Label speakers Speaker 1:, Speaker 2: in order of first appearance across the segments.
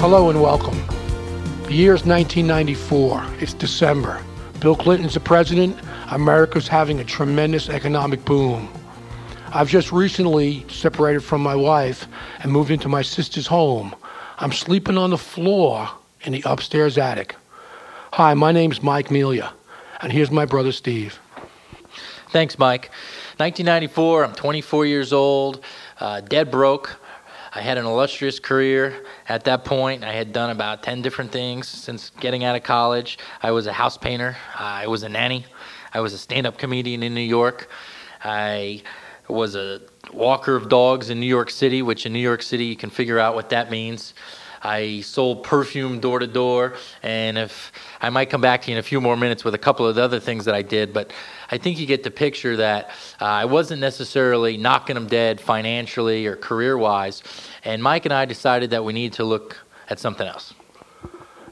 Speaker 1: Hello and welcome. The year is 1994. It's December. Bill Clinton's the president. America's having a tremendous economic boom. I've just recently separated from my wife and moved into my sister's home. I'm sleeping on the floor in the upstairs attic. Hi, my name's Mike Melia, and here's my brother Steve.
Speaker 2: Thanks, Mike. 1994, I'm 24 years old, dead broke. I had an illustrious career at that point. I had done about 10 different things since getting out of college. I was a house painter. I was a nanny. I was a stand-up comedian in New York. I was a walker of dogs in New York City, which in New York City you can figure out what that means. I sold perfume door to door, and if I might come back to you in a few more minutes with a couple of the other things that I did, but I think you get the picture that I wasn't necessarily knocking them dead financially or career-wise, and Mike and I decided that we needed to look at something else.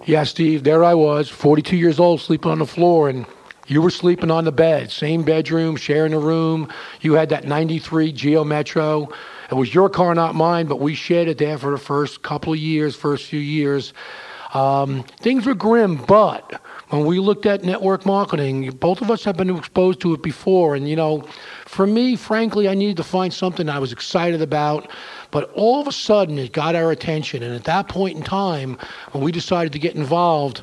Speaker 1: Yeah, Steve, there I was, 42 years old, sleeping on the floor, and you were sleeping on the bed, same bedroom, sharing a room. You had that 93 Geo Metro. It was your car, not mine, but we shared it there for the first few years. Things were grim, but when we looked at network marketing, both of us have been exposed to it before. And, for me, frankly, I needed to find something I was excited about. But all of a sudden, it got our attention. And at that point in time, when we decided to get involved,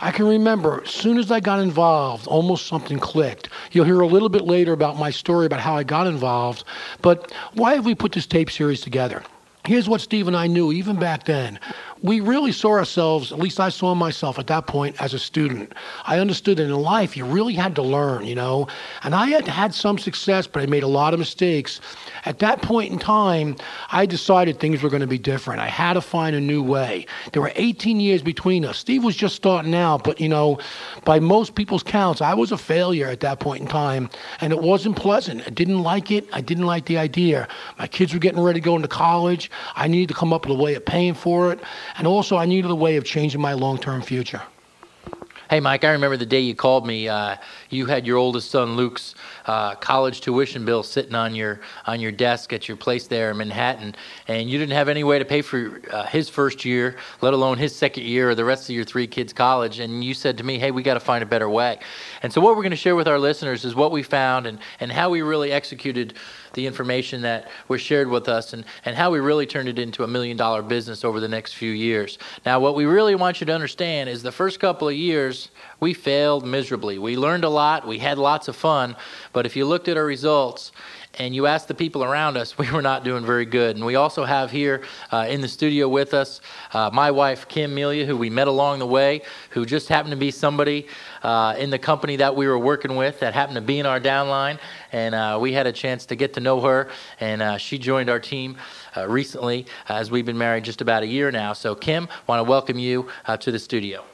Speaker 1: I can remember, as soon as I got involved, almost something clicked. You'll hear a little bit later about my story about how I got involved. But why have we put this tape series together? Here's what Steve and I knew even back then. We really saw ourselves, at least I saw myself at that point, as a student. I understood that in life you really had to learn, And I had some success, but I made a lot of mistakes. At that point in time, I decided things were going to be different. I had to find a new way. There were 18 years between us. Steve was just starting out, but, by most people's counts, I was a failure at that point in time, and it wasn't pleasant. I didn't like it. I didn't like the idea. My kids were getting ready to go into college. I needed to come up with a way of paying for it, and also I needed a way of changing my long-term future.
Speaker 2: Hey, Mike, I remember the day you called me. You had your oldest son, Luke's college tuition bill sitting on your desk at your place there in Manhattan, and you didn't have any way to pay for his first year, let alone his second year or the rest of your three kids' college. And you said to me, hey, we got to find a better way. And so what we're going to share with our listeners is what we found and how we really executed the information that was shared with us and how we really turned it into $1 million business over the next few years. Now, what we really want you to understand is the first couple of years, we failed miserably. We learned a lot. We had lots of fun. But if you looked at our results and you asked the people around us, we were not doing very good. And we also have here in the studio with us my wife, Kim Melia, who we met along the way, who just happened to be somebody in the company that we were working with that happened to be in our downline. And we had a chance to get to know her. And she joined our team recently as we've been married just about a year now. So, Kim, I want to welcome you to the studio.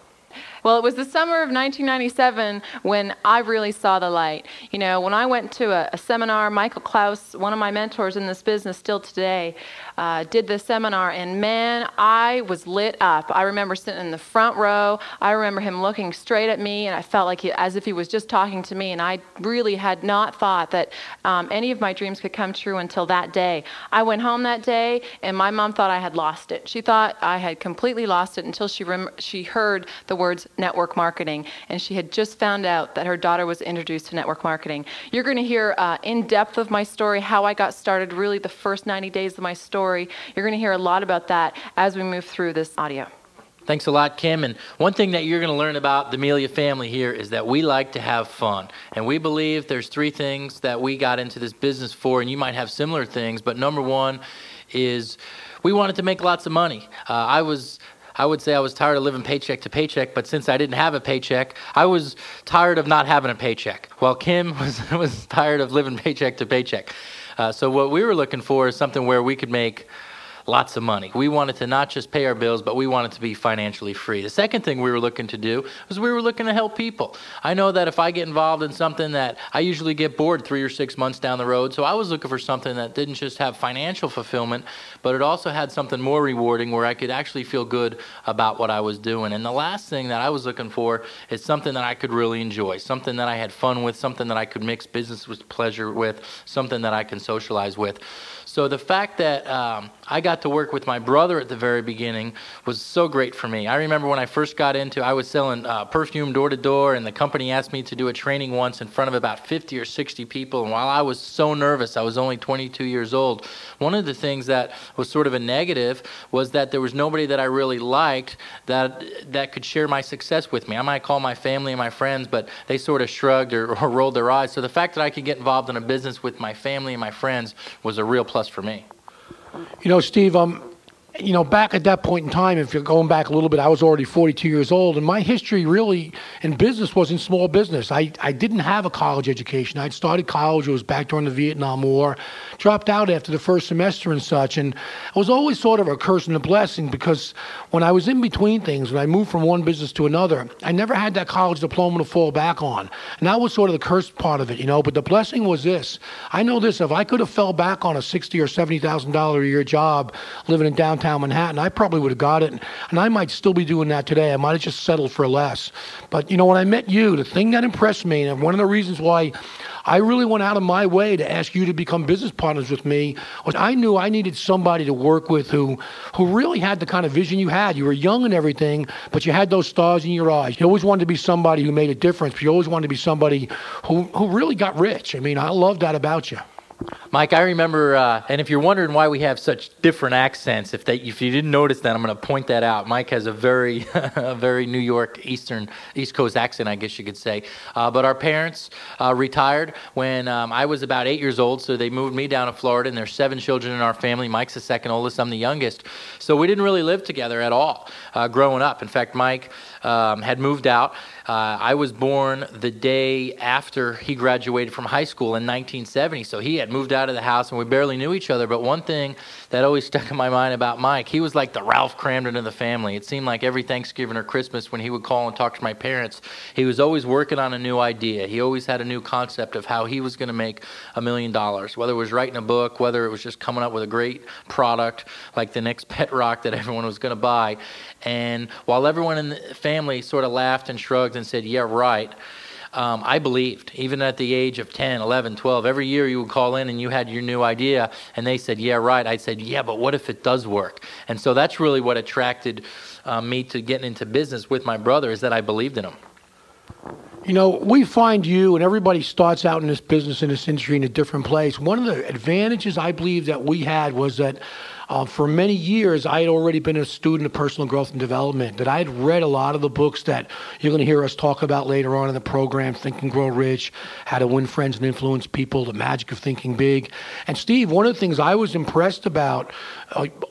Speaker 3: Well, it was the summer of 1997 when I really saw the light. When I went to a seminar, Michael Klaus, one of my mentors in this business still today, did the seminar, and man, I was lit up. I remember sitting in the front row. I remember him looking straight at me, and I felt like as if he was just talking to me, and I really had not thought that any of my dreams could come true until that day. I went home that day, and my mom thought I had lost it. She thought I had completely lost it until she heard the words network marketing, and she had just found out that her daughter was introduced to network marketing. You're going to hear in depth of my story, how I got started, really the first 90 days of my story. You're going to hear a lot about that as we move through this audio.
Speaker 2: Thanks a lot, Kim. And one thing that you're going to learn about the Melia family here is that we like to have fun. And we believe there's three things that we got into this business for, and you might have similar things, but number one is we wanted to make lots of money. I would say I was tired of living paycheck to paycheck, but since I didn't have a paycheck, I was tired of not having a paycheck. Well, Kim was tired of living paycheck to paycheck. So what we were looking for is something where we could make lots of money. We wanted to not just pay our bills, but we wanted to be financially free. The second thing we were looking to do was we were looking to help people. I know that if I get involved in something that I usually get bored 3 or 6 months down the road, so I was looking for something that didn't just have financial fulfillment, but it also had something more rewarding where I could actually feel good about what I was doing. And the last thing that I was looking for is something that I could really enjoy, something that I had fun with, something that I could mix business with pleasure with, something that I can socialize with. So the fact that I got got to work with my brother at the very beginning was so great for me. I remember when I first got into, I was selling perfume door to door, and the company asked me to do a training once in front of about 50 or 60 people. And while I was so nervous, I was only 22 years old. One of the things that was sort of a negative was that there was nobody that I really liked that could share my success with me. I might call my family and my friends, but they sort of shrugged or rolled their eyes. So the fact that I could get involved in a business with my family and my friends was a real plus for me.
Speaker 1: You know, Steve, back at that point in time, if you're going back a little bit, I was already 42 years old, and my history really in business was in small business. I didn't have a college education. I'd started college. It was back during the Vietnam War, dropped out after the first semester and such, and it was always sort of a curse and a blessing because when I was in between things, when I moved from one business to another, I never had that college diploma to fall back on, and that was sort of the cursed part of it, but the blessing was this. I know this, if I could have fell back on a $60,000 or $70,000 a year job living in downtown Manhattan, I probably would have got it, and I might still be doing that today. I might have just settled for less. But when I met you, the thing that impressed me, and one of the reasons why I really went out of my way to ask you to become business partners with me, was I knew I needed somebody to work with who really had the kind of vision you had. You were young and everything, but you had those stars in your eyes. You always wanted to be somebody who made a difference, but you always wanted to be somebody who really got rich. I mean, I love that about you.
Speaker 2: Mike, I remember, and if you're wondering why we have such different accents, if you didn't notice that, I'm going to point that out. Mike has a very, a very New York East Coast accent, I guess you could say. But our parents retired when I was about 8 years old, so they moved me down to Florida, and there's 7 children in our family. Mike's the second oldest, I'm the youngest. So we didn't really live together at all growing up. In fact, Mike had moved out. I was born the day after he graduated from high school in 1970, so he had moved out of the house and we barely knew each other. But one thing that always stuck in my mind about Mike, he was like the Ralph Cramden of the family. It seemed like every Thanksgiving or Christmas when he would call and talk to my parents, he was always working on a new idea. He always had a new concept of how he was going to make $1 million, whether it was writing a book, whether it was just coming up with a great product like the next pet rock that everyone was going to buy. And while everyone in the family sort of laughed and shrugged and said, yeah, right, I believed, even at the age of 10, 11, 12, every year you would call in and you had your new idea and they said, yeah, right. I said, yeah, but what if it does work? And so that's really what attracted me to getting into business with my brother, is that I believed in him.
Speaker 1: We find you, and everybody starts out in this business, in this industry, in a different place. One of the advantages I believe that we had was that for many years, I had already been a student of personal growth and development, that I had read a lot of the books that you're going to hear us talk about later on in the program, Think and Grow Rich, How to Win Friends and Influence People, The Magic of Thinking Big. And Steve, one of the things I was impressed about,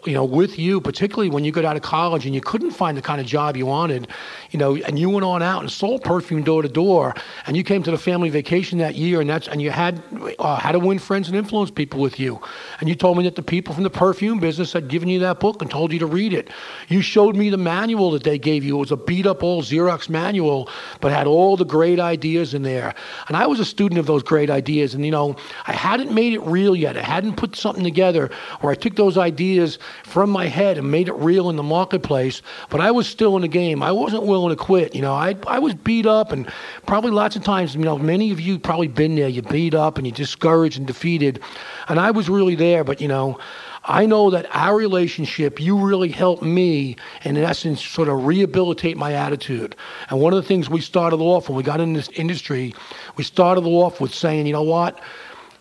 Speaker 1: with you, particularly when you got out of college and you couldn't find the kind of job you wanted, and you went on out and sold perfume door to door, and you came to the family vacation that year, and you had How to Win Friends and Influence People with you. And you told me that the people from the perfume business had given you that book and told you to read it. You showed me the manual that they gave you. It was a beat-up old Xerox manual, but had all the great ideas in there. And I was a student of those great ideas, and I hadn't made it real yet. I hadn't put something together where I took those ideas from my head and made it real in the marketplace, but I was still in the game. I wasn't willing to quit. I was beat up, and probably lots of times, many of you probably been there. You beat up and you discouraged and defeated, and I was really there, but I know that our relationship, you really helped me, in essence, sort of rehabilitate my attitude. And one of the things we started off when we got in this industry, we started off with saying, you know what?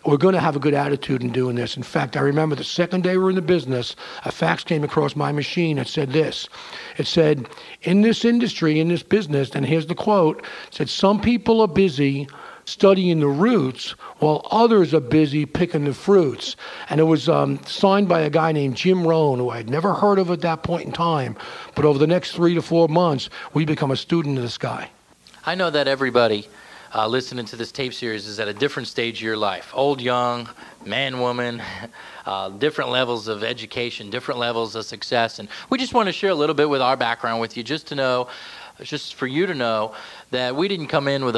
Speaker 1: We're going to have a good attitude in doing this. In fact, I remember the second day we were in the business, a fax came across my machine that said this. It said, in this industry, in this business, and here's the quote, it said, some people are busy studying the roots while others are busy picking the fruits. And it was signed by a guy named Jim Rohn, who I had never heard of at that point in time. But over the next 3 to 4 months, we become a student of this guy.
Speaker 2: I know that everybody listening to this tape series is at a different stage of your life. Old, young, man, woman, different levels of education, different levels of success. And we just want to share a little bit with our background with you, just for you to know that we didn't come in with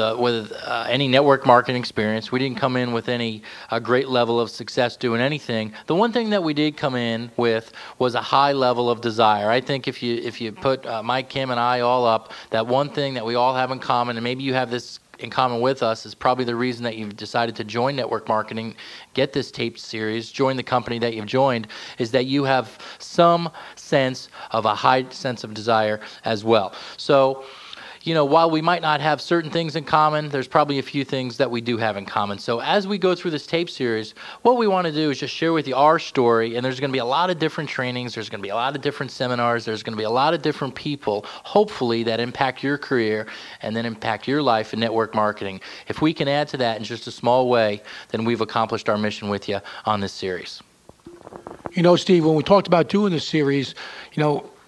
Speaker 2: any network marketing experience. We didn't come in with any great level of success doing anything. The one thing that we did come in with was a high level of desire. I think if you put Mike, Kim, and I all up, that one thing that we all have in common, and maybe you have this in common with us is probably the reason that you've decided to join network marketing, get this taped series, join the company that you've joined, is that you have some sense of a high sense of desire as well. So, while we might not have certain things in common, there's probably a few things that we do have in common. So as we go through this tape series, what we want to do is just share with you our story, and there's going to be a lot of different trainings, there's going to be a lot of different seminars, there's going to be a lot of different people, hopefully, that impact your career and then impact your life in network marketing. If we can add to that in just a small way, then we've accomplished our mission with you on this series.
Speaker 1: Steve, when we talked about doing this series,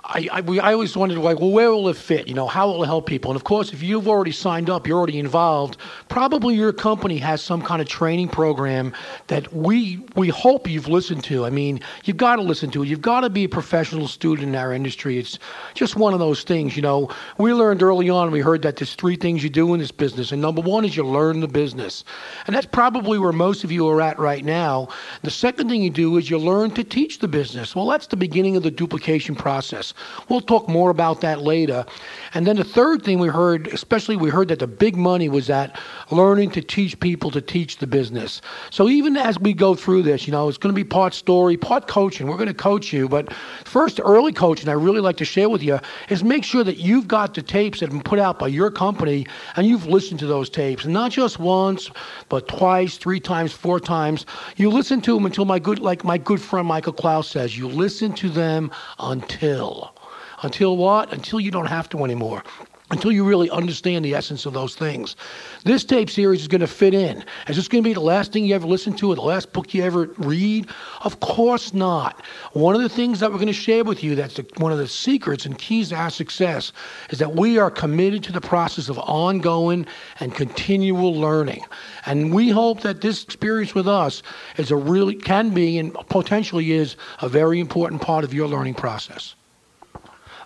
Speaker 1: I always wondered, where will it fit? How will it help people? And of course, if you've already signed up, you're already involved, probably your company has some kind of training program that we hope you've listened to. I mean, you've got to listen to it. You've got to be a professional student in our industry. It's just one of those things, We learned early on, we heard that there's 3 things you do in this business. And number 1 is you learn the business. And that's probably where most of you are at right now. The second thing you do is you learn to teach the business. Well, that's the beginning of the duplication process. We'll talk more about that later. And then the third thing we heard that the big money was at learning to teach people to teach the business. So even as we go through this, it's going to be part story, part coaching. We're going to coach you. But first, early coaching I really like to share with you is make sure that you've got the tapes that have been put out by your company and you've listened to those tapes. And not just once, but twice, 3 times, 4 times. You listen to them until my good friend Michael Klaus says, you listen to them until what? Until you don't have to anymore. Until you really understand the essence of those things. This tape series is going to fit in. Is this going to be the last thing you ever listen to or the last book you ever read? Of course not. One of the things that we're going to share with you, that's one of the secrets and keys to our success, is that we are committed to the process of ongoing and continual learning. And we hope that this experience with us can be and potentially is a very important part of your learning process.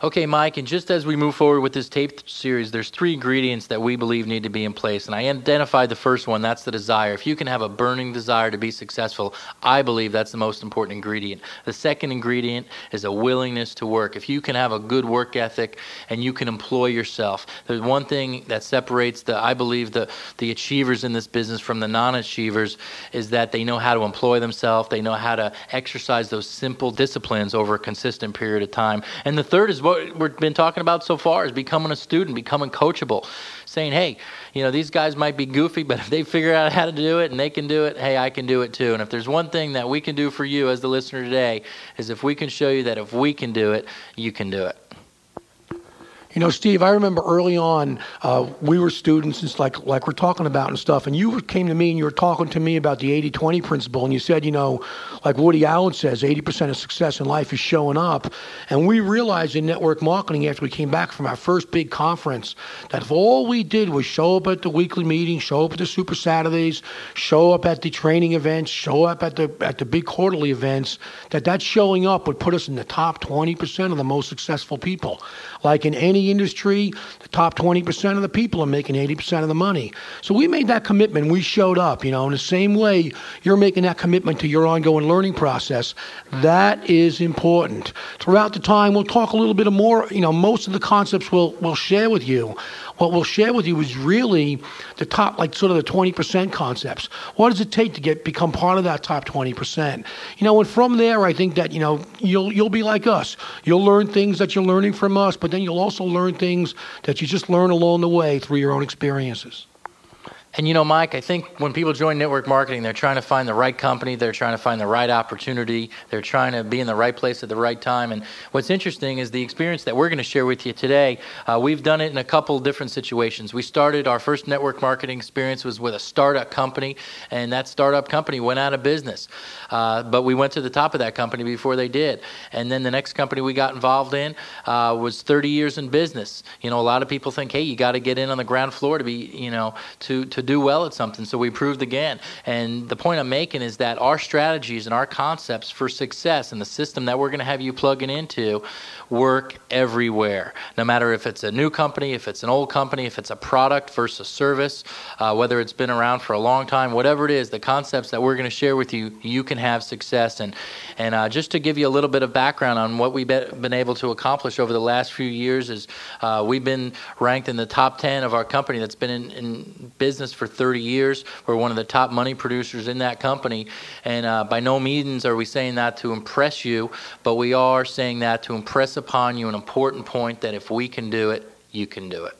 Speaker 2: Okay, Mike, and just as we move forward with this tape series, there's 3 ingredients that we believe need to be in place. And I identified the first one, that's the desire. If you can have a burning desire to be successful, I believe that's the most important ingredient. The second ingredient is a willingness to work. If you can have a good work ethic and you can employ yourself, there's one thing that separates I believe the achievers in this business from the non-achievers is that they know how to employ themselves, they know how to exercise those simple disciplines over a consistent period of time. And the third is what we've been talking about so far is becoming a student, becoming coachable, saying, hey, these guys might be goofy, but if they figure out how to do it and they can do it, hey, I can do it too. And if there's one thing that we can do for you as the listener today is if we can show you that if we can do it, you can do it.
Speaker 1: Steve, I remember early on, we were students, it's like we're talking about and stuff, and you came to me and you were talking to me about the 80-20 principle, and you said, like Woody Allen says, 80% of success in life is showing up. And we realized in network marketing after we came back from our first big conference that if all we did was show up at the weekly meetings, show up at the Super Saturdays, show up at the training events, show up at the big quarterly events, that showing up would put us in the top 20% of the most successful people. Like in any industry, the top 20% of the people are making 80% of the money. So we made that commitment. We showed up, in the same way you're making that commitment to your ongoing learning process. That is important. Throughout the time, we'll talk a little bit more, most of the concepts we'll share with you. What we'll share with you is really the top, sort of the 20% concepts. What does it take to become part of that top 20%? And from there, I think that, you'll be like us. You'll learn things that you're learning from us, but then you'll also learn things that you just learn along the way through your own experiences.
Speaker 2: And Mike, I think when people join network marketing, they're trying to find the right company, they're trying to find the right opportunity, they're trying to be in the right place at the right time. And what's interesting is the experience that we're going to share with you today. We've done it in a couple different situations. We started our first network marketing experience was with a startup company, and that startup company went out of business. But we went to the top of that company before they did. And then the next company we got involved in was 30 years in business. A lot of people think, hey, you got to get in on the ground floor to be, to to do well at something, so we proved again. And the point I'm making is that our strategies and our concepts for success and the system that we're going to have you plugging into work everywhere. No matter if it's a new company, if it's an old company, if it's a product versus service, whether it's been around for a long time, whatever it is, the concepts that we're going to share with you, you can have success. And just to give you a little bit of background on what we've been able to accomplish over the last few years is we've been ranked in the top 10 of our company that's been in business for 30 years. We're one of the top money producers in that company. And by no means are we saying that to impress you, but we are saying that to impress upon you an important point that if we can do it, you can do it.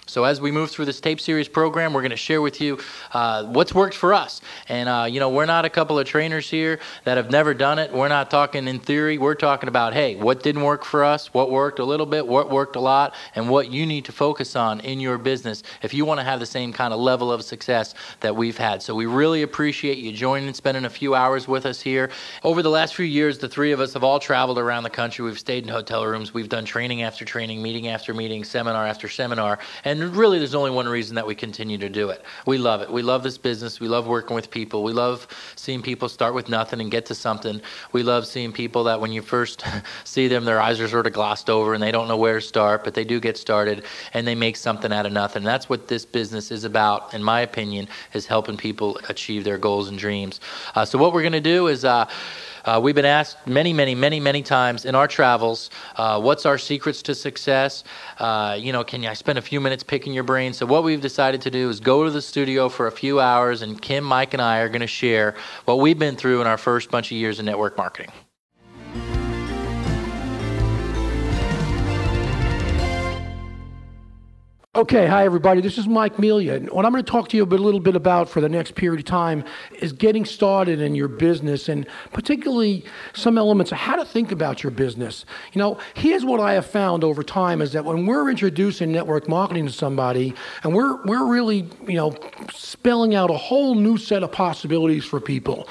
Speaker 2: So as we move through this tape series program, we're going to share with you what's worked for us. And, we're not a couple of trainers here that have never done it. We're not talking in theory. We're talking about, hey, what didn't work for us, what worked a little bit, what worked a lot, and what you need to focus on in your business if you want to have the same kind of level of success that we've had. So we really appreciate you joining and spending a few hours with us here. Over the last few years, the three of us have all traveled around the country. We've stayed in hotel rooms. We've done training after training, meeting after meeting, seminar after seminar. And really, there's only one reason that we continue to do it. We love it. We love this business. We love working with people. We love seeing people start with nothing and get to something. We love seeing people that when you first see them, their eyes are sort of glossed over and they don't know where to start, but they do get started and they make something out of nothing. That's what this business is about, in my opinion, is helping people achieve their goals and dreams. So what we're going to do is we've been asked many times in our travels, what's our secrets to success? Can I spend a few minutes picking your brain? So what we've decided to do is go to the studio for a few hours, and Kim, Mike, and I are going to share what we've been through in our first bunch of years in network marketing.
Speaker 1: Okay, hi everybody, this is Mike Melia. And what I'm going to talk to you a little bit about for the next period of time is getting started in your business, and particularly some elements of how to think about your business. Here's what I have found over time is that when we're introducing network marketing to somebody, and we're really, spelling out a whole new set of possibilities for people.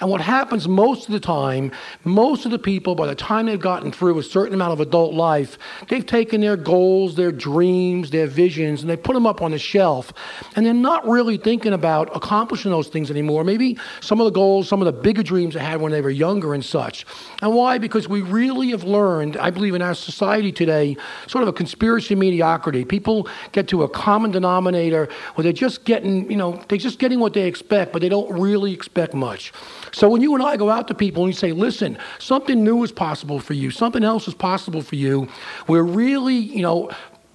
Speaker 1: And what happens most of the time, most of the people, by the time they've gotten through a certain amount of adult life, they've taken their goals, their dreams, their visions, and they put them up on the shelf. And they're not really thinking about accomplishing those things anymore. Maybe some of the goals, some of the bigger dreams they had when they were younger and such. And why? Because we really have learned, I believe in our society today, sort of a conspiracy of mediocrity. People get to a common denominator where they're just getting, they're just getting what they expect, but they don't really expect much. So when you and I go out to people and you say, listen, something new is possible for you, something else is possible for you, we're really,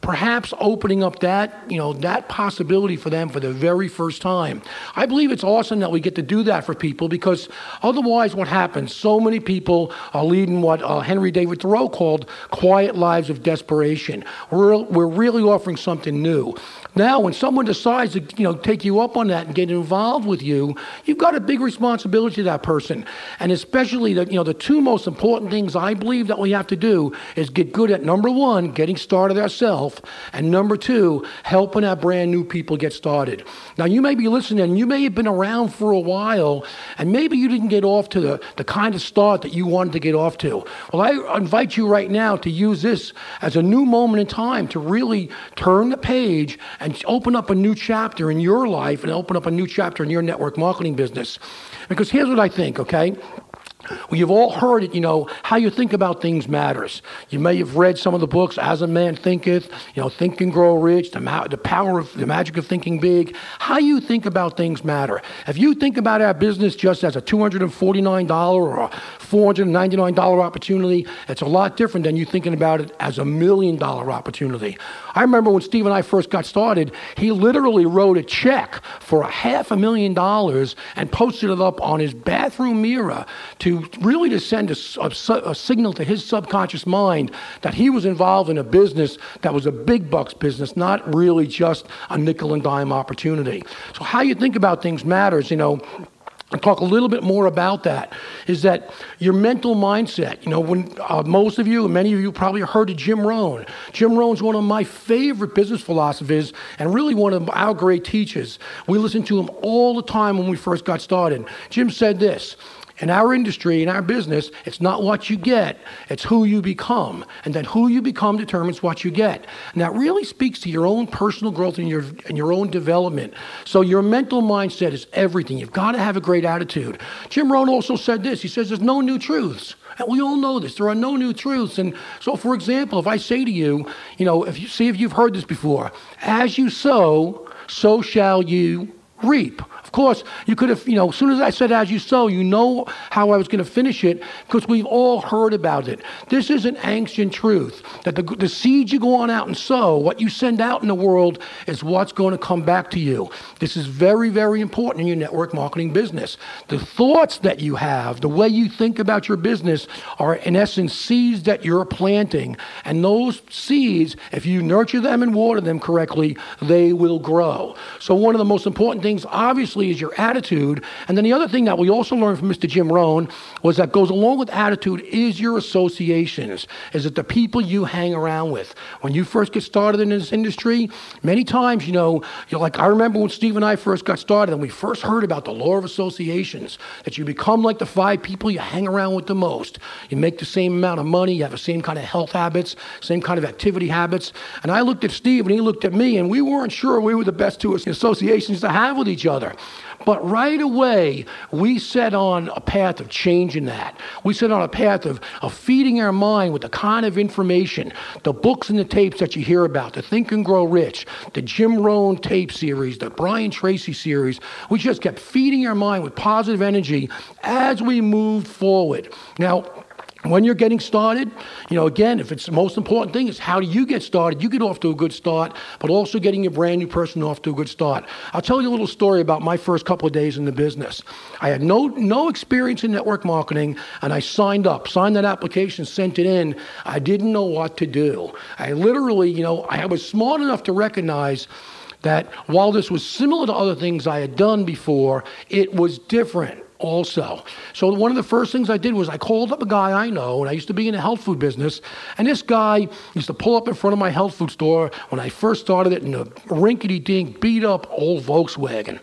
Speaker 1: perhaps opening up that, that possibility for them for the very first time. I believe it's awesome that we get to do that for people, because otherwise what happens, so many people are leading what Henry David Thoreau called quiet lives of desperation. We're really offering something new. Now, when someone decides to, take you up on that and get involved with you, you've got a big responsibility to that person. And especially the two most important things I believe that we have to do is get good at, number one, getting started ourselves, and number two, helping our brand new people get started. Now, you may be listening, and you may have been around for a while, and maybe you didn't get off to the kind of start that you wanted to get off to. Well, I invite you right now to use this as a new moment in time to really turn the page and open up a new chapter in your life and open up a new chapter in your network marketing business. Because here's what I think, okay? Well, you've all heard it, how you think about things matters. You may have read some of the books, As a Man Thinketh, Think and Grow Rich, the magic of thinking big. How you think about things matter. If you think about our business just as a $249 or a $499 opportunity, it's a lot different than you thinking about it as a $1 million opportunity. I remember when Steve and I first got started, he literally wrote a check for $500,000 and posted it up on his bathroom mirror to send a signal to his subconscious mind that he was involved in a business that was a big bucks business, not really just a nickel and dime opportunity. So how you think about things matters, and talk a little bit more about that, is that your mental mindset. When most of you, and many of you probably heard of Jim Rohn. Jim Rohn's one of my favorite business philosophers and really one of our great teachers. We listened to him all the time when we first got started. Jim said this: In our industry, in our business, it's not what you get, it's who you become. And then who you become determines what you get. And that really speaks to your own personal growth and your own development. So your mental mindset is everything. You've got to have a great attitude. Jim Rohn also said this. He says there's no new truths. And we all know this. There are no new truths. And so, for example, if I say to you, if you've heard this before, as you sow, so shall you reap. Of course, you could have, as soon as I said as you sow, you know how I was going to finish it because we've all heard about it. This is an ancient truth that the seeds you go on out and sow, what you send out in the world is what's going to come back to you. This is very, very important in your network marketing business. The thoughts that you have, the way you think about your business are in essence seeds that you're planting. And those seeds, if you nurture them and water them correctly, they will grow. So one of the most important things, obviously, is your attitude. And then the other thing that we also learned from Mr. Jim Rohn was that goes along with attitude is your associations. Is it the people you hang around with? When you first get started in this industry, many times, you're like, I remember when Steve and I first got started and we first heard about the law of associations, that you become like the 5 people you hang around with the most. You make the same amount of money, you have the same kind of health habits, same kind of activity habits. And I looked at Steve and he looked at me and we weren't sure we were the best 2 associations to have with each other. But right away, we set on a path of changing that. We set on a path of feeding our mind with the kind of information, the books and the tapes that you hear about, the Think and Grow Rich, the Jim Rohn tape series, the Brian Tracy series. We just kept feeding our mind with positive energy as we moved forward. Now, when you're getting started, again, if it's the most important thing is how do you get started? You get off to a good start, but also getting your brand new person off to a good start. I'll tell you a little story about my first couple of days in the business. I had no experience in network marketing, and I signed that application, sent it in. I didn't know what to do. I literally, I was smart enough to recognize that while this was similar to other things I had done before, it was different also. So one of the first things I did was I called up a guy I know, and I used to be in the health food business, and this guy used to pull up in front of my health food store when I first started it in a rinkety-dink, beat-up old Volkswagen.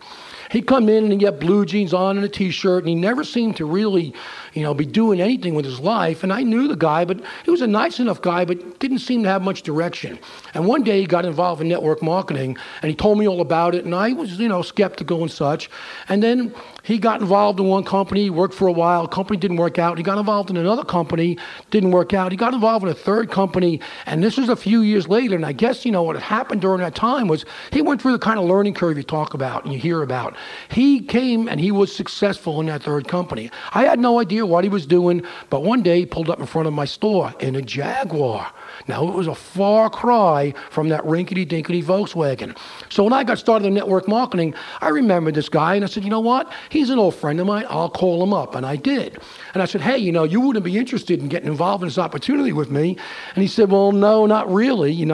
Speaker 1: He'd come in and he had blue jeans on and a T-shirt, and he never seemed to really, be doing anything with his life. And I knew the guy, but he was a nice enough guy, but didn't seem to have much direction. And one day he got involved in network marketing, and he told me all about it, and I was, skeptical and such. And then he got involved in one company, he worked for a while, the company didn't work out. He got involved in another company, didn't work out. He got involved in a third company, and this was a few years later. And I guess, what had happened during that time was he went through the kind of learning curve you talk about and you hear about. He came and he was successful in that third company. I had no idea what he was doing, but one day he pulled up in front of my store in a Jaguar. Now, it was a far cry from that rinkety-dinkety Volkswagen. So when I got started in network marketing, I remembered this guy, and I said, you know what? He's an old friend of mine. I'll call him up. And I did. And I said, hey, you wouldn't be interested in getting involved in this opportunity with me? And he said, well, no, not really,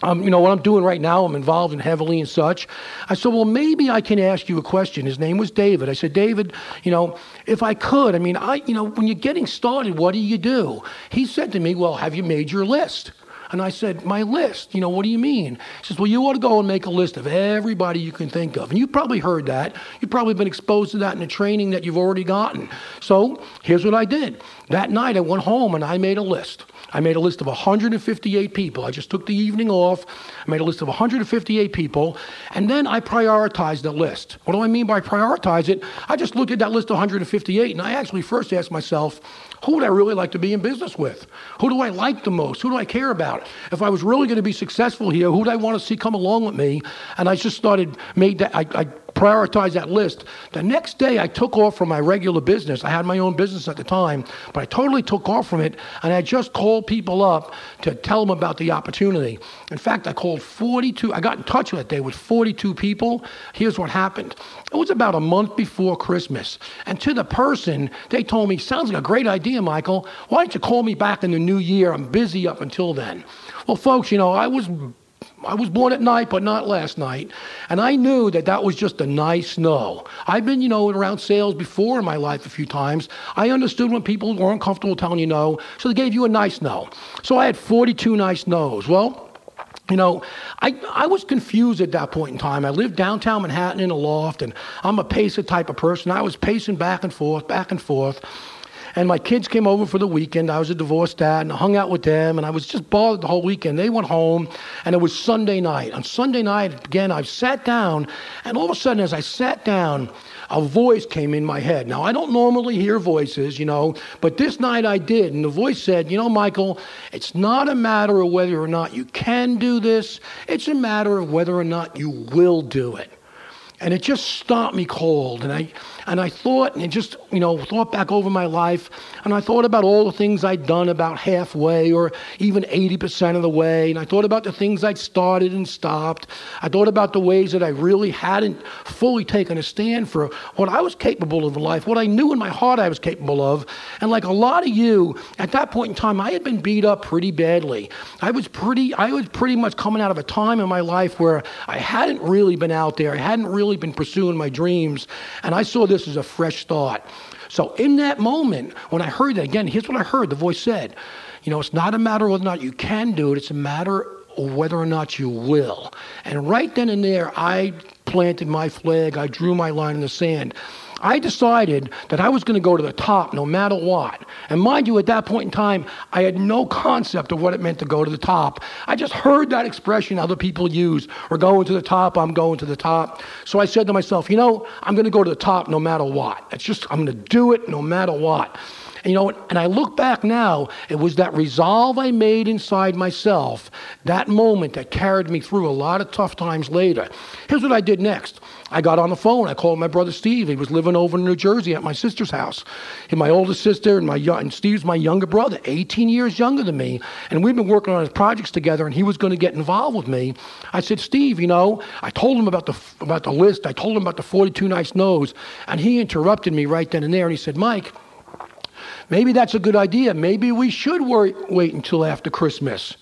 Speaker 1: what I'm doing right now, I'm involved in heavily and such. I said, well, maybe I can ask you a question. His name was David. I said, David, if I could, when you're getting started, what do you do? He said to me, well, have you made your list? And I said, my list? What do you mean? He says, well, you ought to go and make a list of everybody you can think of. And you've probably heard that. You've probably been exposed to that in the training that you've already gotten. So here's what I did. That night I went home and I made a list. I made a list of 158 people. I just took the evening off. I made a list of 158 people, and then I prioritized the list. What do I mean by prioritize it? I just looked at that list of 158, and I actually first asked myself, who would I really like to be in business with? Who do I like the most? Who do I care about? If I was really going to be successful here, who do I want to see come along with me? And I just I prioritized that list. The next day, I took off from my regular business. I had my own business at the time, but I totally took off from it, and I just called people up to tell them about the opportunity. In fact, I called 42. I got in touch that day with 42 people. Here's what happened. It was about a month before Christmas, and to the person, they told me, sounds like a great idea, Michael. Why don't you call me back in the new year? I'm busy up until then. Well, folks, I was born at night, but not last night. And I knew that was just a nice no. I've been, around sales before in my life a few times. I understood when people weren't comfortable telling you no, so they gave you a nice no. So I had 42 nice no's. Well, You know, I was confused at that point in time. I lived downtown Manhattan in a loft, and I'm a pacer type of person. I was pacing back and forth, back and forth. And my kids came over for the weekend. I was a divorced dad, and I hung out with them, and I was just bothered the whole weekend. They went home, and it was Sunday night. On Sunday night, again, I sat down, and all of a sudden, as I sat down, a voice came in my head. Now, I don't normally hear voices, but this night I did. And the voice said, Michael, it's not a matter of whether or not you can do this. It's a matter of whether or not you will do it. And it just stopped me cold. And I thought, and just, thought back over my life, and I thought about all the things I'd done about halfway or even 80% of the way. And I thought about the things I'd started and stopped. I thought about the ways that I really hadn't fully taken a stand for what I was capable of in life, what I knew in my heart I was capable of. And like a lot of you, at that point in time, I had been beat up pretty badly. I was pretty much coming out of a time in my life where I hadn't really been out there. I hadn't really been pursuing my dreams. And I saw this as a fresh start. So in that moment, when I heard that, again, here's what I heard. The voice said, it's not a matter of whether or not you can do it. It's a matter of whether or not you will. And right then and there, I planted my flag. I drew my line in the sand. I decided that I was going to go to the top no matter what. And mind you, at that point in time, I had no concept of what it meant to go to the top. I just heard that expression other people use. We're going to the top, I'm going to the top. So I said to myself, I'm going to go to the top no matter what. I'm going to do it no matter what. And I look back now, it was that resolve I made inside myself, that moment that carried me through a lot of tough times later. Here's what I did next. I got on the phone. I called my brother Steve. He was living over in New Jersey at my sister's house. And my oldest sister and Steve's my younger brother, 18 years younger than me. And we've been working on his projects together, and he was going to get involved with me. I said, Steve, I told him about the list. I told him about the 42 nice no's. And he interrupted me right then and there. And he said, Mike, maybe that's a good idea. Maybe we should wait until after Christmas.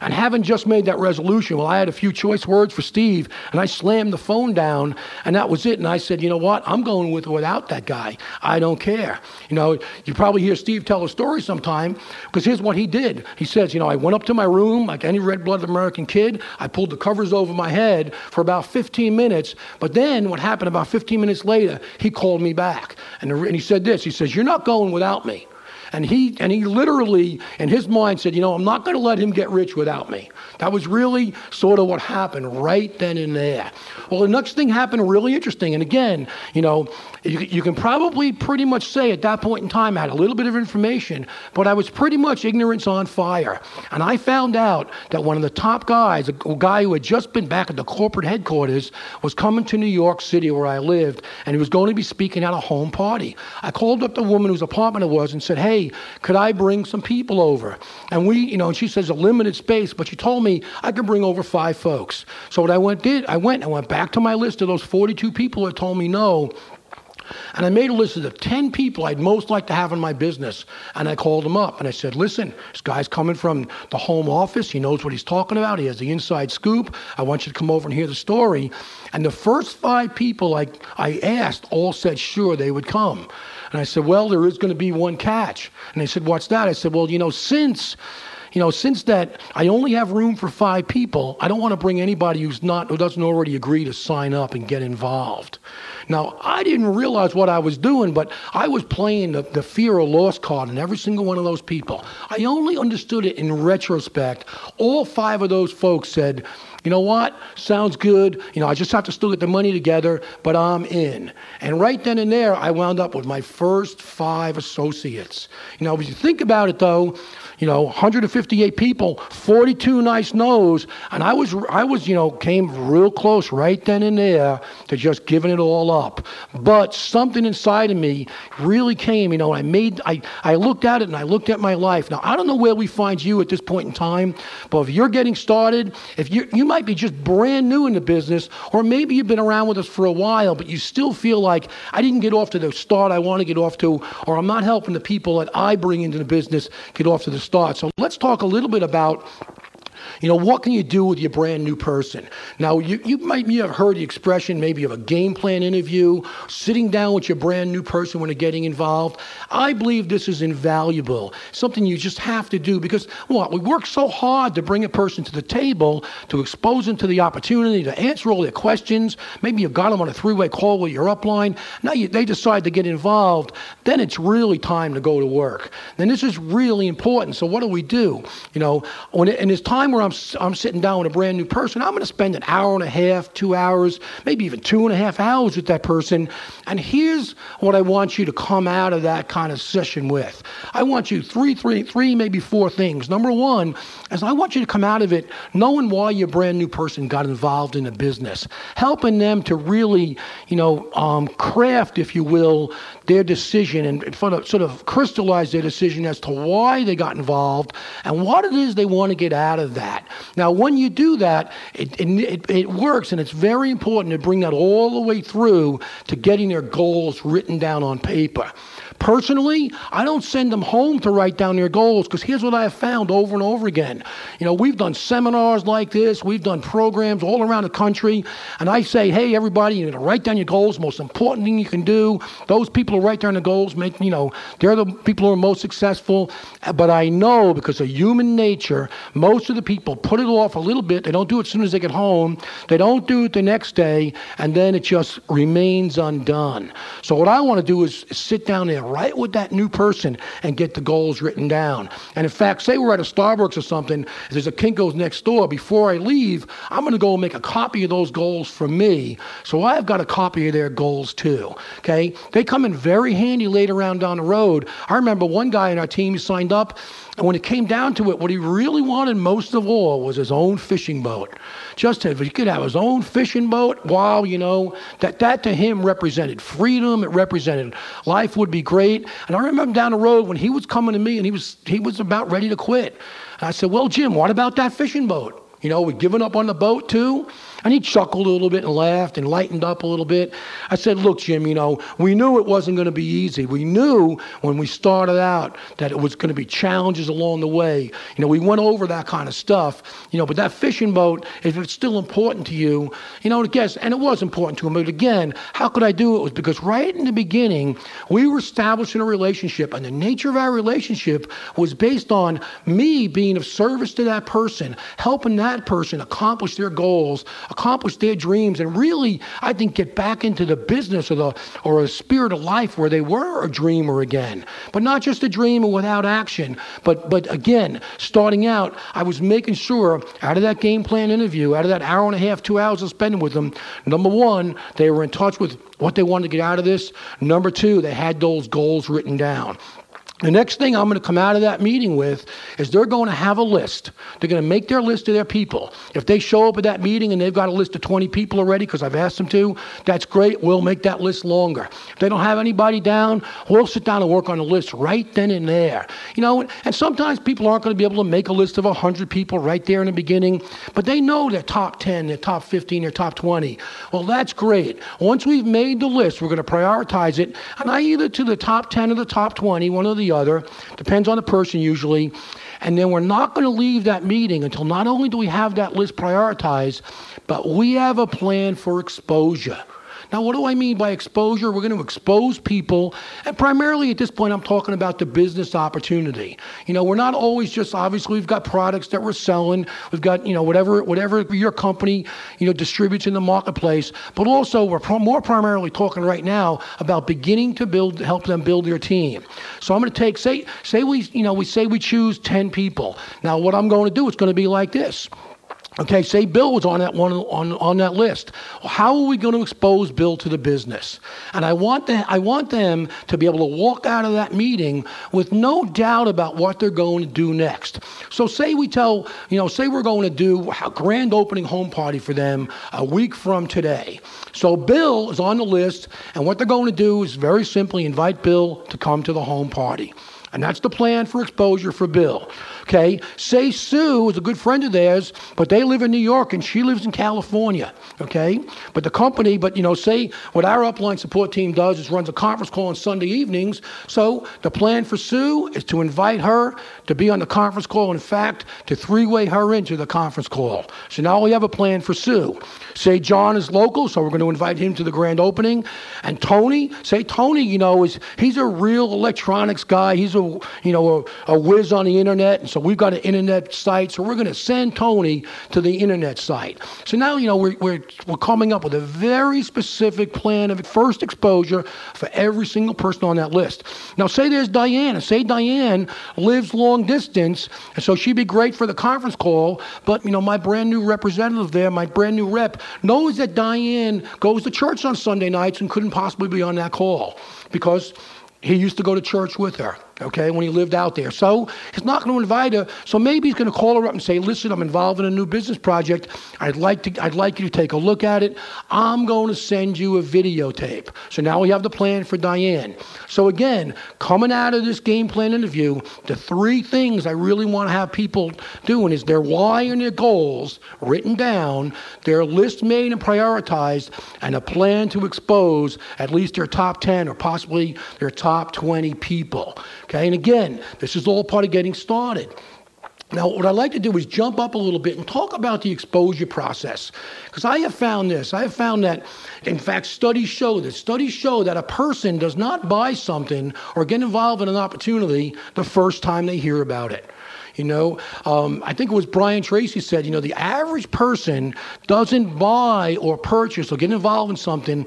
Speaker 1: And having just made that resolution, well, I had a few choice words for Steve, and I slammed the phone down, and that was it. And I said, you know what? I'm going with or without that guy. I don't care. You probably hear Steve tell a story sometime, because here's what he did. He says, I went up to my room like any red-blooded American kid. I pulled the covers over my head for about 15 minutes. But then what happened about 15 minutes later, he called me back. And he said this. He says, you're not going without me. And he literally, in his mind, said, I'm not going to let him get rich without me. That was really sort of what happened right then and there. Well, the next thing happened really interesting. And again, you can probably pretty much say at that point in time I had a little bit of information, but I was pretty much ignorance on fire. And I found out that one of the top guys, a guy who had just been back at the corporate headquarters, was coming to New York City where I lived, and he was going to be speaking at a home party. I called up the woman whose apartment it was and said, hey, could I bring some people over? And and she says a limited space, but she told me I could bring over 5 folks. So what I went back to my list of those 42 people that told me no. And I made a list of the 10 people I'd most like to have in my business. And I called them up and I said, listen, this guy's coming from the home office. He knows what he's talking about. He has the inside scoop. I want you to come over and hear the story. And the first 5 people I asked all said, sure, they would come. And I said, well, there is going to be one catch. And they said, what's that? I said, well, since that I only have room for 5 people, I don't want to bring anybody who doesn't already agree to sign up and get involved. Now, I didn't realize what I was doing, but I was playing the fear of loss card in every single one of those people. I only understood it in retrospect. All 5 of those folks said, you know what, sounds good. I just have to still get the money together, but I'm in. And right then and there, I wound up with my first 5 associates. If you think about it, though, 158 people, 42 nice no's, and I was, came real close right then and there to just giving it all up. But something inside of me really came, I looked at it and I looked at my life. Now, I don't know where we find you at this point in time, but if you're getting started, if you might be just brand new in the business, or maybe you've been around with us for a while, but you still feel like I didn't get off to the start I want to get off to, or I'm not helping the people that I bring into the business get off to the start. So let's talk a little bit about What can you do with your brand new person? Now, you might have heard the expression maybe of a game plan interview, sitting down with your brand new person when they're getting involved. I believe this is invaluable, something you just have to do because, we work so hard to bring a person to the table, to expose them to the opportunity, to answer all their questions. Maybe you've got them on a three-way call with your upline. Now they decide to get involved. Then it's really time to go to work. Then this is really important. So what do we do? In this time where I'm sitting down with a brand new person, I'm going to spend an hour and a half, 2 hours, maybe even 2.5 hours with that person. And here's what I want you to come out of that kind of session with. I want you three, maybe 4 things. Number one is I want you to come out of it knowing why your brand new person got involved in the business, helping them to really, craft, if you will, their decision and sort of crystallize their decision as to why they got involved and what it is they want to get out of that. Now, when you do that, it works, and it's very important to bring that all the way through to getting their goals written down on paper. Personally, I don't send them home to write down their goals because here's what I have found over and over again. We've done seminars like this. We've done programs all around the country. And I say, hey, everybody, you're going to write down your goals. Most important thing you can do. Those people who write down the goals, they're the people who are most successful. But I know because of human nature, most of the people put it off a little bit. They don't do it as soon as they get home. They don't do it the next day. And then it just remains undone. So what I want to do is sit down there right with that new person and get the goals written down. And in fact, say we're at a Starbucks or something, there's a Kinko's next door. Before I leave, I'm going to go and make a copy of those goals for me. So I've got a copy of their goals too. Okay? They come in very handy later on down the road. I remember one guy in our team who signed up, and when it came down to it, what he really wanted most of all was his own fishing boat. Just if he could have his own fishing boat, wow, that to him represented freedom. It represented life would be great. And I remember down the road when he was coming to me and he was about ready to quit. And I said, well, Jim, what about that fishing boat? We're giving up on the boat too? And he chuckled a little bit and laughed and lightened up a little bit. I said, look, Jim, we knew it wasn't going to be easy. We knew when we started out that it was going to be challenges along the way. We went over that kind of stuff, but that fishing boat, if it's still important to you, I guess, and it was important to him. But again, how could I do it? It was because right in the beginning, we were establishing a relationship, and the nature of our relationship was based on me being of service to that person, helping that person accomplish their goals, accomplish their dreams, and really, I think, get back into the business or a spirit of life where they were a dreamer again. But not just a dreamer without action. But again, starting out, I was making sure out of that game plan interview, out of that hour and a half, 2 hours of spending with them, number one, they were in touch with what they wanted to get out of this. Number two, they had those goals written down. The next thing I'm going to come out of that meeting with is they're going to have a list. They're going to make their list of their people. If they show up at that meeting and they've got a list of 20 people already because I've asked them to, that's great. We'll make that list longer. If they don't have anybody down, we'll sit down and work on the list right then and there. And sometimes people aren't going to be able to make a list of 100 people right there in the beginning, but they know their top 10, their top 15, their top 20. Well, that's great. Once we've made the list, we're going to prioritize it, and either to the top 10 or the top 20, one or the other, depends on the person usually, and then we're not going to leave that meeting until not only do we have that list prioritized, but we have a plan for exposure. Now, what do I mean by exposure? We're going to expose people, and primarily at this point, I'm talking about the business opportunity. We're not always just, obviously, we've got products that we're selling. We've got, whatever your company, distributes in the marketplace. But also, we're more primarily talking right now about beginning to help them build their team. So I'm going to take, say we choose 10 people. Now, what I'm going to do is going to be like this. Okay, say Bill was on that one on that list. Well, how are we going to expose Bill to the business? And I want them to be able to walk out of that meeting with no doubt about what they're going to do next. So say we're going to do a grand opening home party for them a week from today. So Bill is on the list, and what they're going to do is very simply invite Bill to come to the home party. And that's the plan for exposure for Bill. Okay, say Sue is a good friend of theirs, but they live in New York and she lives in California. Okay, but the company, say what our upline support team does is runs a conference call on Sunday evenings. So the plan for Sue is to invite her to be on the conference call. In fact, to three-way her into the conference call. So now we have a plan for Sue. Say John is local, so we're going to invite him to the grand opening. And Tony, he's a real electronics guy. He's a whiz on the internet, and so we've got an internet site. So we're going to send Tony to the internet site. So now we're coming up with a very specific plan of first exposure for every single person on that list. Now say there's Diane, and say Diane lives long distance, and so she'd be great for the conference call. But my brand new representative there, my brand new rep, knows that Diane goes to church on Sunday nights and couldn't possibly be on that call because he used to go to church with her, okay, when he lived out there. So he's not going to invite her. So maybe he's going to call her up and say, listen, I'm involved in a new business project. I'd like you to take a look at it. I'm going to send you a videotape. So now we have the plan for Diane. So again, coming out of this game plan interview, the three things I really want to have people doing is their why and their goals written down, their list made and prioritized, and a plan to expose at least their top 10 or possibly their top 20 people. Okay, and again, this is all part of getting started. Now, what I'd like to do is jump up a little bit and talk about the exposure process. Because I have found this. I have found that, in fact, studies show this. Studies show that a person does not buy something or get involved in an opportunity the first time they hear about it. I think it was Brian Tracy said, the average person doesn't buy or purchase or get involved in something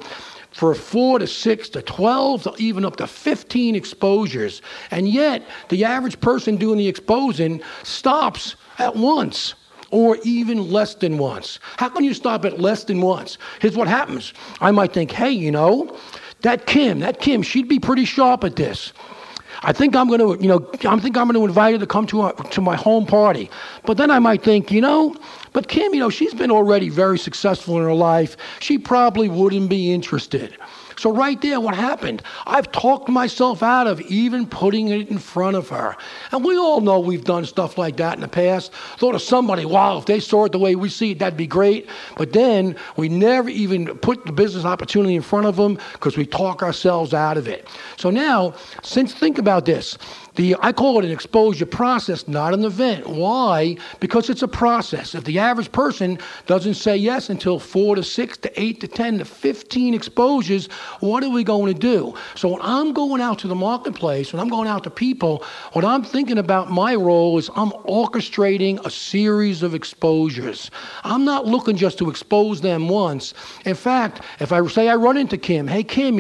Speaker 1: for 4 to 6 to 12 to even up to 15 exposures. And yet, the average person doing the exposing stops at once or even less than once. How can you stop at less than once? Here's what happens. I might think, hey, that Kim, she'd be pretty sharp at this. I think I'm going to invite her to come to my home party. But then I might think, but Kim, she's been already very successful in her life. She probably wouldn't be interested. So right there, what happened? I've talked myself out of even putting it in front of her. And we all know we've done stuff like that in the past. Thought of somebody, wow, if they saw it the way we see it, that'd be great. But then we never even put the business opportunity in front of them because we talk ourselves out of it. So now, think about this. I call it an exposure process, not an event. Why? Because it's a process. If the average person doesn't say yes until 4 to 6 to 8 to 10 to 15 exposures, what are we going to do? So when I'm going out to the marketplace, when I'm going out to people, what I'm thinking about my role is I'm orchestrating a series of exposures. I'm not looking just to expose them once. In fact, if I say I run into Kim, hey Kim,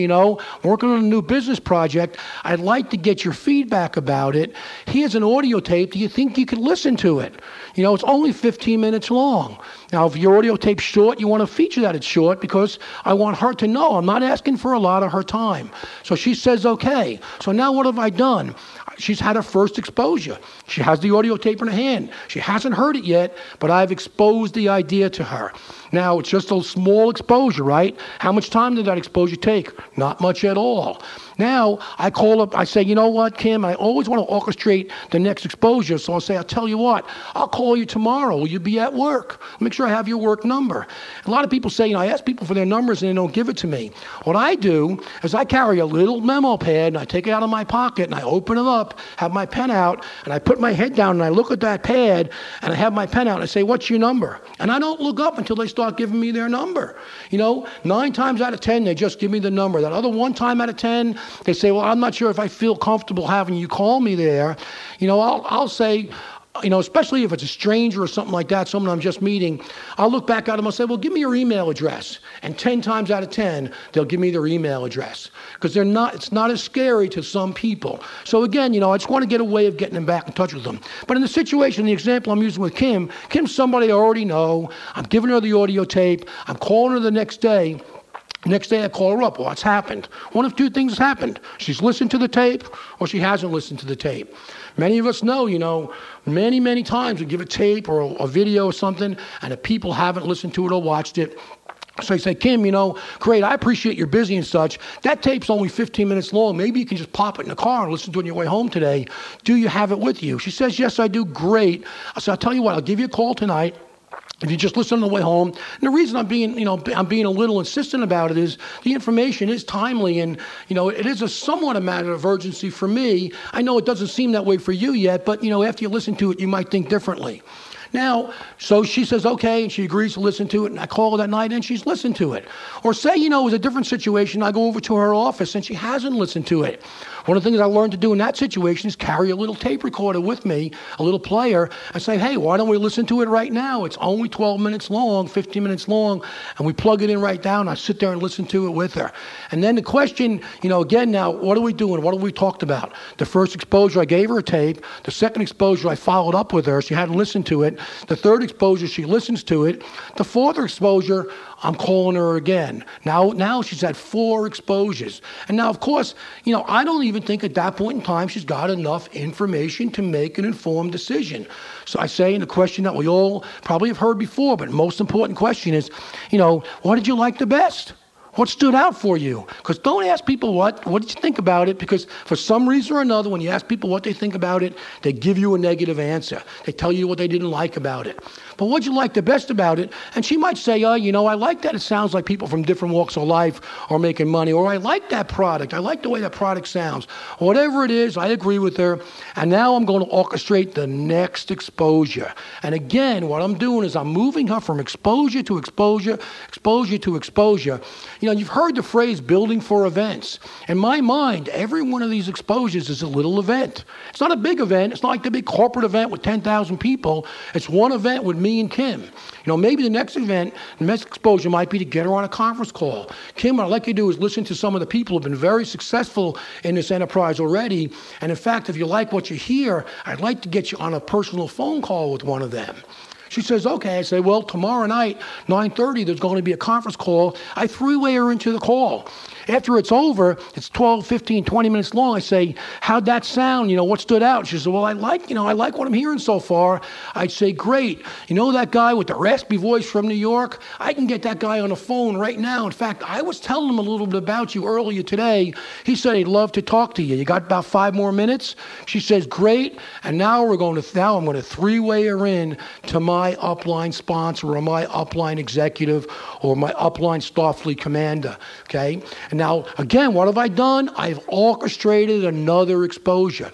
Speaker 1: working on a new business project, I'd like to get your feedback about it. Here's an audio tape. Do you think you could listen to it? It's only 15 minutes long. Now, if your audio tape's short, you want to feature that it's short because I want her to know I'm not asking for a lot of her time. So she says, okay. So now what have I done? She's had her first exposure. She has the audio tape in her hand. She hasn't heard it yet, but I've exposed the idea to her. Now, it's just a small exposure, right? How much time did that exposure take? Not much at all. Now, I call up, I say, you know what, Kim, I always want to orchestrate the next exposure. So I'll say, I'll tell you what, I'll call you tomorrow. Will you be at work? Make sure I have your work number. A lot of people say, I ask people for their numbers and they don't give it to me. What I do is I carry a little memo pad and I take it out of my pocket and I open it up, have my pen out, and I put my head down and I look at that pad and I have my pen out and I say, what's your number? And I don't look up until they start giving me their number. 9 times out of 10, they just give me the number. That other 1 time out of 10, they say, well, I'm not sure if I feel comfortable having you call me there. I'll say, especially if it's a stranger or something like that, someone I'm just meeting, I'll look back at them and say, well, give me your email address. And 10 times out of 10, they'll give me their email address because it's not as scary to some people. So again, I just want to get a way of getting them back in touch with them. But in the situation, the example I'm using with Kim's somebody I already know. I'm giving her the audio tape. I'm calling her the next day. Next day I call her up. What's happened? One of 2 things has happened. She's listened to the tape or she hasn't listened to the tape. Many of us know, many, many times we give a tape or a video or something and if people haven't listened to it or watched it, So I say, Kim, great, I appreciate you're busy and such. That tape's only 15 minutes long. Maybe you can just pop it in the car and listen to it on your way home today. Do you have it with you? She says, yes, I do. Great. So I'll tell you what, I'll give you a call tonight. If you just listen on the way home. And the reason I'm being a little insistent about it is the information is timely, and, it is a somewhat a matter of urgency for me. I know it doesn't seem that way for you yet, but, after you listen to it, you might think differently. Now, so she says, okay, and she agrees to listen to it, and I call her that night, and she's listened to it. Or say, it was a different situation, I go over to her office, and she hasn't listened to it. One of the things I learned to do in that situation is carry a little tape recorder with me, a little player, and say, hey, why don't we listen to it right now? It's only 12 minutes long, 15 minutes long, and we plug it in right down. I sit there and listen to it with her. And then the question, again, now, what are we doing? What have we talked about? The first exposure, I gave her a tape. The second exposure, I followed up with her. She hadn't listened to it. The third exposure, she listens to it. The fourth exposure, I'm calling her again. Now she's had 4 exposures. And now, of course, I don't even think at that point in time she's got enough information to make an informed decision. So I say, in the question that we all probably have heard before, but most important question is, what did you like the best? What stood out for you? Because don't ask people what did you think about it, because for some reason or another, when you ask people what they think about it, they give you a negative answer. They tell you what they didn't like about it. But what did you like the best about it? And she might say, I like that it sounds like people from different walks of life are making money, or I like that product. I like the way that product sounds. Whatever it is, I agree with her. And now I'm going to orchestrate the next exposure. And again, what I'm doing is I'm moving her from exposure to exposure, exposure to exposure. You've heard the phrase building for events. In my mind, every one of these exposures is a little event. It's not a big event. It's not like the big corporate event with 10,000 people. It's one event with me and Kim. Maybe the next event, the next exposure might be to get her on a conference call. Kim, what I'd like you to do is listen to some of the people who have been very successful in this enterprise already. And in fact, if you like what you hear, I'd like to get you on a personal phone call with one of them. She says, okay. I say, well, tomorrow night, 9:30, there's going to be a conference call. I three-way her into the call. After it's over, it's 12, 15, 20 minutes long. I say, how'd that sound? What stood out? She says, well, I like what I'm hearing so far. I'd say, great. That guy with the raspy voice from New York? I can get that guy on the phone right now. In fact, I was telling him a little bit about you earlier today. He said he'd love to talk to you. You got about 5 more minutes? She says, great. And now I'm going to three-way her in to my upline sponsor or my upline executive or my upline Starfleet commander. Okay? And now, again, what have I done? I've orchestrated another exposure.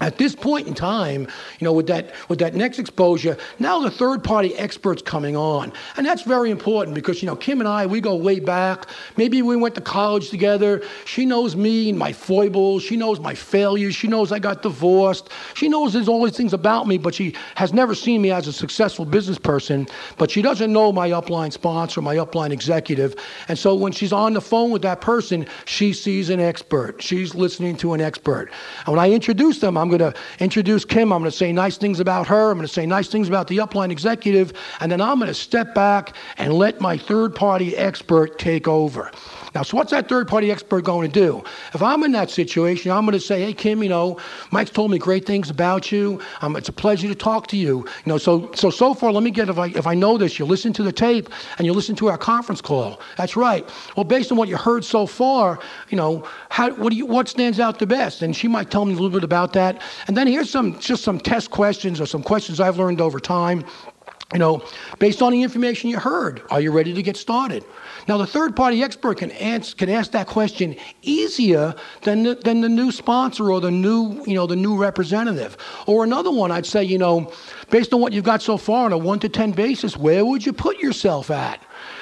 Speaker 1: At this point in time, with that next exposure, now the third-party expert's coming on. And that's very important because, Kim and I, we go way back. Maybe we went to college together. She knows me and my foibles. She knows my failures. She knows I got divorced. She knows there's all these things about me, but she has never seen me as a successful business person. But she doesn't know my upline sponsor, my upline executive. And so when she's on the phone with that person, she sees an expert. She's listening to an expert. And when I introduce them, I'm going to introduce Kim. I'm going to say nice things about her. I'm going to say nice things about the upline executive. And then I'm going to step back and let my third-party expert take over. Now, so what's that third-party expert going to do? If I'm in that situation, I'm going to say, hey, Kim, Mike's told me great things about you. It's a pleasure to talk to you. So far, let me get, if I know this, you listen to the tape and you listen to our conference call. That's right. Well, based on what you heard so far, what stands out the best? And she might tell me a little bit about that. And then here's some test questions or some questions I've learned over time. Based on the information you heard, are you ready to get started? Now, the third-party expert can ask that question easier than the new sponsor or the new representative. Or another one, I'd say, based on what you've got so far on a 1 to 10 basis, where would you put yourself at?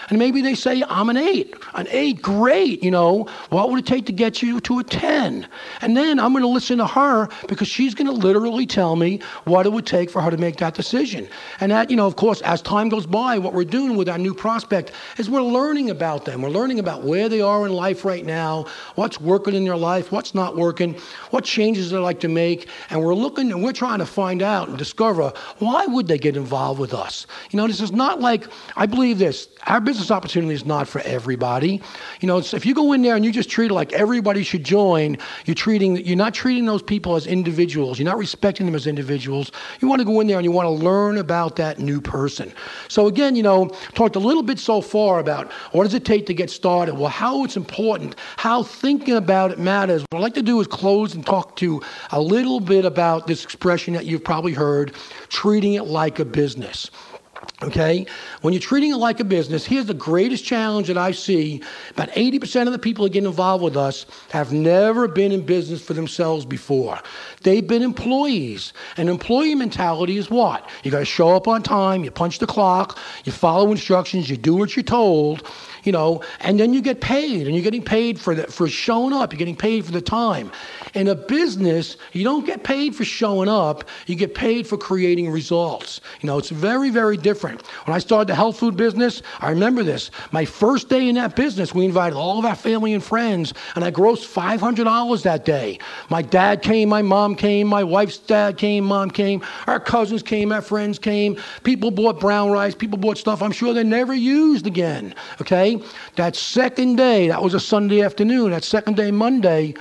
Speaker 1: And maybe they say, I'm an 8. An 8, great, What would it take to get you to a 10? And then I'm going to listen to her because she's going to literally tell me what it would take for her to make that decision. And that, of course, as time goes by, what we're doing with our new prospect is we're learning about them. We're learning about where they are in life right now, what's working in their life, what's not working, what changes they'd like to make. And we're trying to find out and discover why would they get involved with us. This is not like, I believe this, our business business opportunity is not for everybody. You know, if you go in there and you just treat it like everybody should join, you're not treating those people as individuals. You're not respecting them as individuals. You want to go in there and you want to learn about that new person. So again, you know, talked a little bit so far about what does it take to get started. Well, how it's important, how thinking about it matters. What I'd like to do is close and talk to a little bit about this expression that you've probably heard, treating it like a business. Okay? When you're treating it like a business, here's the greatest challenge that I see. About 80% of the people that get involved with us have never been in business for themselves before. They've been employees. And employee mentality is what? You got to show up on time, you punch the clock, you follow instructions, you do what you're told, you know, and then you get paid. And you're getting paid for showing up. You're getting paid for the time. In a business, you don't get paid for showing up. You get paid for creating results. You know, it's very, very different. When I started the health food business, I remember this. My first day in that business, we invited all of our family and friends, and I grossed $500 that day. My dad came, my mom came, my wife's dad came, mom came, our cousins came, our friends came. People bought brown rice. People bought stuff I'm sure they never used again. Okay? That second day, that was a Sunday afternoon. That second day, Monday,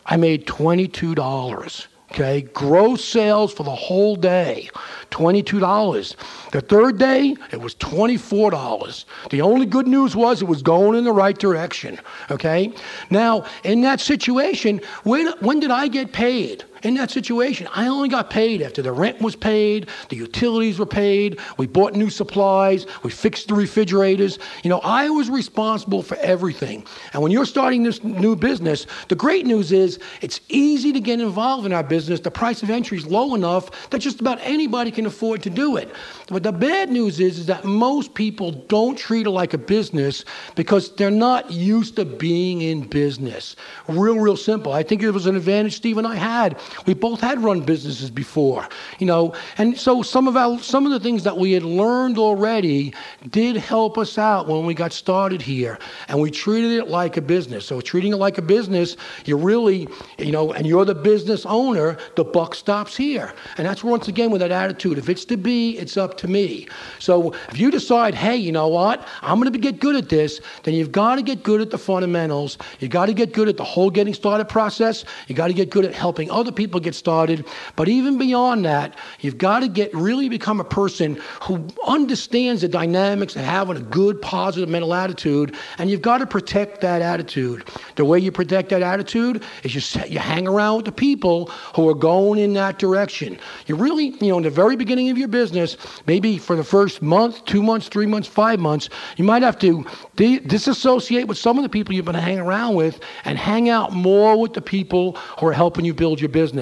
Speaker 1: I made $22. Okay, gross sales for the whole day, $22. The third day, it was $24. The only good news was it was going in the right direction. Okay, now in that situation, when did I get paid? In that situation, I only got paid after the rent was paid, the utilities were paid, we bought new supplies, we fixed the refrigerators. You know, I was responsible for everything. And when you're starting this new business, the great news is it's easy to get involved in our business. The price of entry is low enough that just about anybody can afford to do it. But the bad news is that most people don't treat it like a business because they're not used to being in business. Real simple. I think it was an advantage Steve and I had. We both had run businesses before, you know, and so some of the things that we had learned already did help us out when we got started here, and we treated it like a business. So treating it like a business, you really, you know, and you're the business owner, the buck stops here. And that's once again with that attitude. If it's to be, it's up to me. So if you decide, hey, you know what, I'm going to get good at this, then you've got to get good at the fundamentals. You got to get good at the whole getting started process. You got to get good at helping other people get started. But even beyond that, you've got to really become a person who understands the dynamics of having a good, positive mental attitude, and you've got to protect that attitude. The way you protect that attitude is you hang around with the people who are going in that direction. You really, you know, in the very beginning of your business, maybe for the first month, 2 months, 3 months, 5 months, you might have to disassociate with some of the people you've been hanging around with and hang out more with the people who are helping you build your business.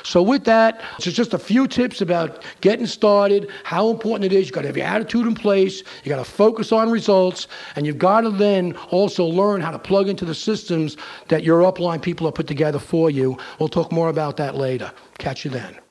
Speaker 1: So with that, just a few tips about getting started, how important it is. You've got to have your attitude in place. You got to focus on results, and you've got to then also learn how to plug into the systems that your upline people have put together for you. We'll talk more about that later. Catch you then.